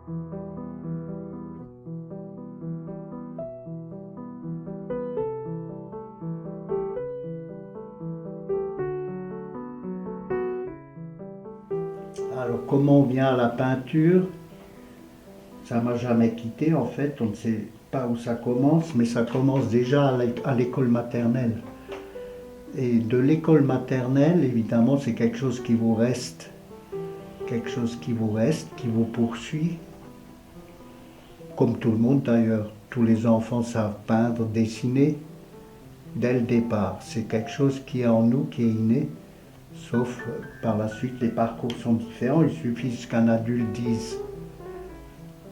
Alors comment on vient à la peinture? Ça m'a jamais quitté en fait, on ne sait pas où ça commence, mais ça commence déjà à l'école maternelle. Et de l'école maternelle, évidemment, c'est quelque chose qui vous reste, quelque chose qui vous reste, qui vous poursuit, comme tout le monde d'ailleurs. Tous les enfants savent peindre, dessiner dès le départ. C'est quelque chose qui est en nous, qui est inné, sauf par la suite, les parcours sont différents. Il suffit qu'un adulte dise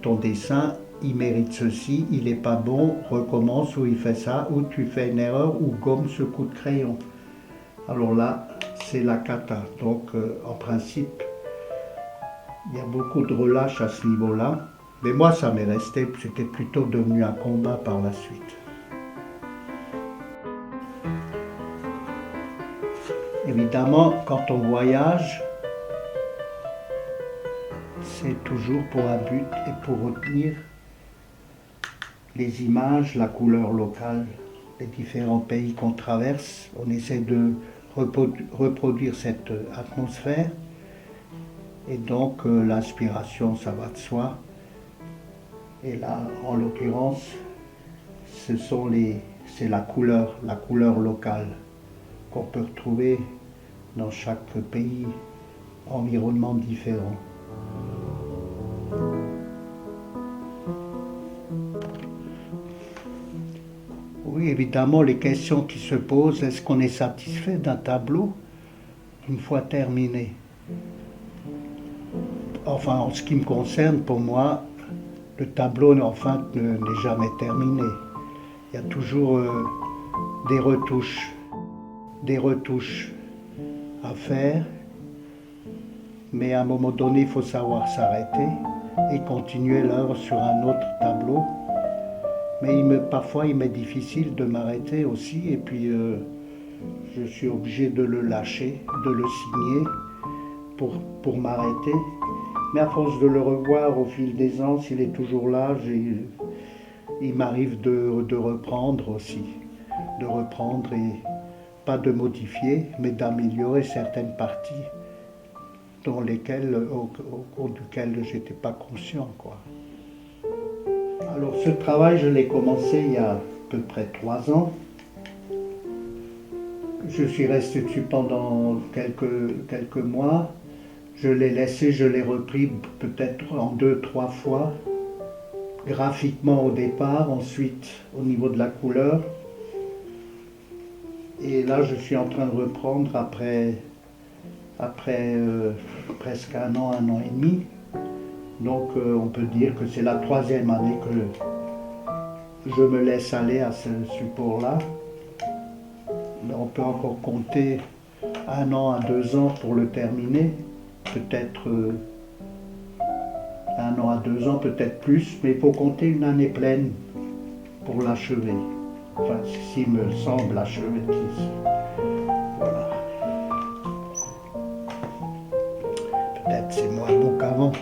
ton dessin, il mérite ceci, il n'est pas bon, recommence, ou il fait ça, ou tu fais une erreur, ou gomme ce coup de crayon. Alors là, c'est la cata. Donc, en principe, il y a beaucoup de relâche à ce niveau-là. Mais moi, ça m'est resté, c'était plutôt devenu un combat par la suite. Évidemment, quand on voyage, c'est toujours pour un but et pour retenir les images, la couleur locale des différents pays qu'on traverse. On essaie de reproduire cette atmosphère. Et donc l'inspiration, ça va de soi. Et là, en l'occurrence, c'est la couleur locale qu'on peut retrouver dans chaque pays, environnement différent. Oui, évidemment, les questions qui se posent, est-ce qu'on est satisfait d'un tableau une fois terminé? Enfin, en ce qui me concerne, pour moi, le tableau enfin n'est jamais terminé. Il y a toujours des retouches à faire, mais à un moment donné, il faut savoir s'arrêter et continuer l'œuvre sur un autre tableau. Mais parfois, il m'est difficile de m'arrêter aussi, et puis je suis obligé de le lâcher, de le signer pour m'arrêter. Mais à force de le revoir au fil des ans, s'il est toujours là, il m'arrive de reprendre aussi. De reprendre et pas de modifier, mais d'améliorer certaines parties au cours duquel je n'étais pas conscient, quoi. Alors ce travail, je l'ai commencé il y a à peu près 3 ans. Je suis resté dessus pendant quelques mois. Je l'ai laissé, je l'ai repris peut-être en 2-3 fois, graphiquement au départ, ensuite au niveau de la couleur. Et là, je suis en train de reprendre après presque un an et demi. Donc on peut dire que c'est la 3e année que je me laisse aller à ce support-là. Mais on peut encore compter 1 an à 2 ans pour le terminer. Peut-être 1 an à 2 ans, peut-être plus, mais il faut compter une année pleine pour l'achever. Enfin, s'il me semble achever. Voilà. Peut-être c'est moins beau qu'avant.